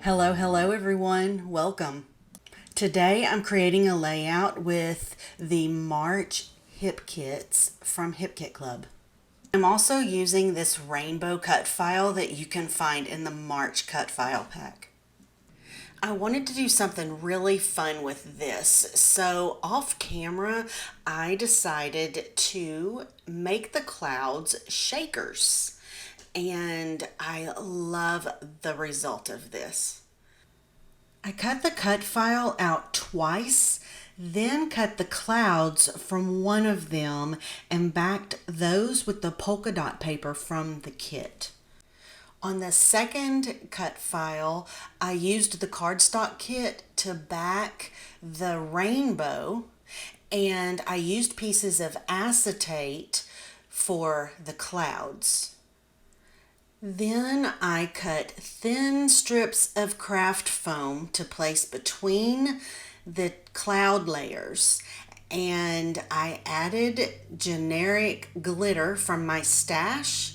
Hello everyone, welcome. Today I'm creating a layout with the March hip kits from Hip Kit Club. I'm also using this rainbow cut file that you can find in the March cut file pack. I wanted to do something really fun with this, so off camera I decided to make the clouds shakers, and I love the result of this. I cut the cut file out twice, then cut the clouds from one of them and backed those with the polka dot paper from the kit. On the second cut file, I used the Cardstock Kit to back the rainbow, and I used pieces of acetate for the clouds. Then I cut thin strips of craft foam to place between the cloud layers, and I added generic glitter from my stash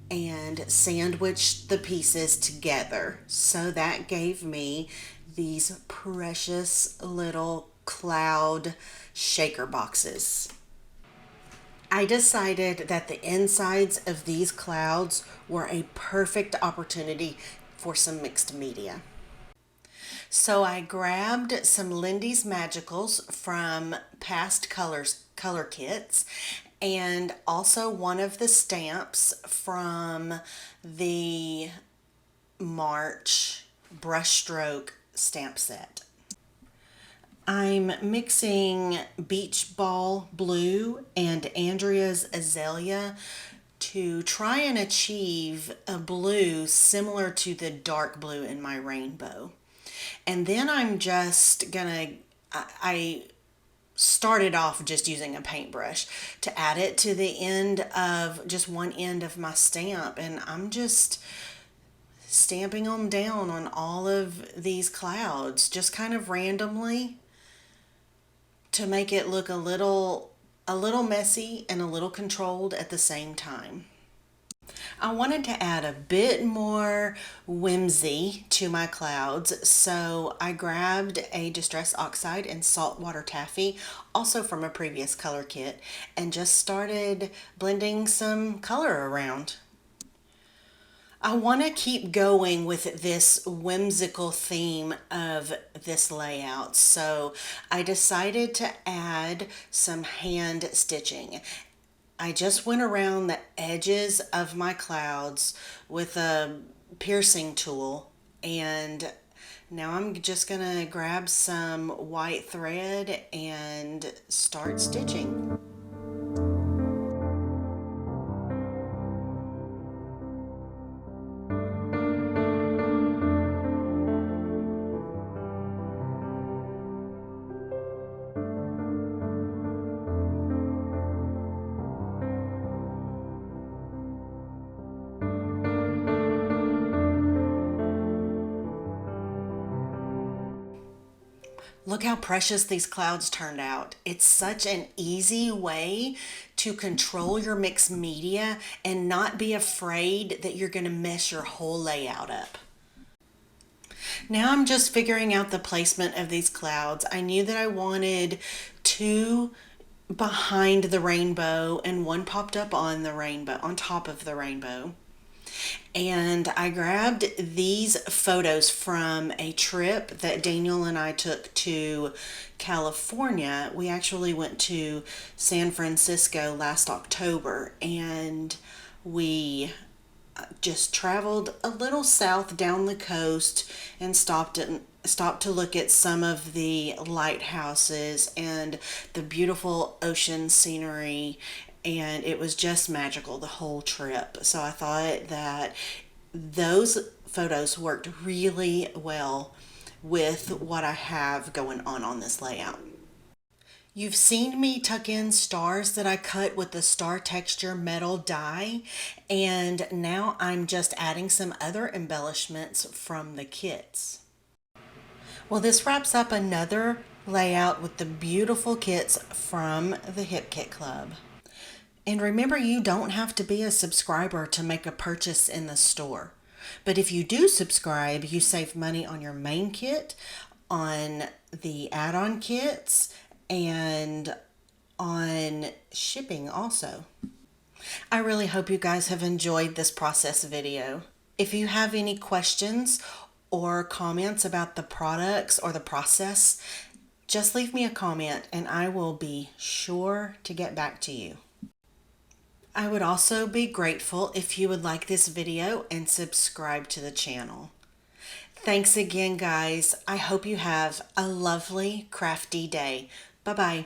and sandwiched the pieces together. So that gave me these precious little cloud shaker boxes. I decided that the insides of these clouds were a perfect opportunity for some mixed media. So I grabbed some Lindy's Magicals from past color kits, and also one of the stamps from the March brushstroke stamp set. I'm mixing Beach Ball Blue and Andrea's Azalea to try and achieve a blue similar to the dark blue in my rainbow. And then I'm just gonna, I started off just using a paintbrush to add it to the end of just one end of my stamp, and I'm just stamping them down on all of these clouds just kind of randomly to make it look a little messy and a little controlled at the same time. I wanted to add a bit more whimsy to my clouds, so I grabbed a Distress Oxide and Saltwater Taffy, also from a previous color kit, and just started blending some color around. I want to keep going with this whimsical theme of this layout, so I decided to add some hand stitching. I just went around the edges of my clouds with a piercing tool, and now I'm just gonna grab some white thread and start stitching. Look how precious these clouds turned out. It's such an easy way to control your mixed media and not be afraid that you're going to mess your whole layout up. Now I'm just figuring out the placement of these clouds. I knew that I wanted two behind the rainbow and one popped up on the rainbow, on top of the rainbow. And I grabbed these photos from a trip that Daniel and I took to California. We actually went to San Francisco last October, and we just traveled a little south down the coast and stopped to look at some of the lighthouses and the beautiful ocean scenery, and it was just magical the whole trip. So I thought that those photos worked really well with what I have going on this layout. You've seen me tuck in stars that I cut with the star texture metal die, and now I'm just adding some other embellishments from the kits. Well, this wraps up another layout with the beautiful kits from the Hip Kit Club. And remember, you don't have to be a subscriber to make a purchase in the store. But if you do subscribe, you save money on your main kit, on the add-on kits, and on shipping also. I really hope you guys have enjoyed this process video. If you have any questions or comments about the products or the process, just leave me a comment and I will be sure to get back to you. I would also be grateful if you would like this video and subscribe to the channel. Thanks again, guys. I hope you have a lovely, crafty day. Bye-bye.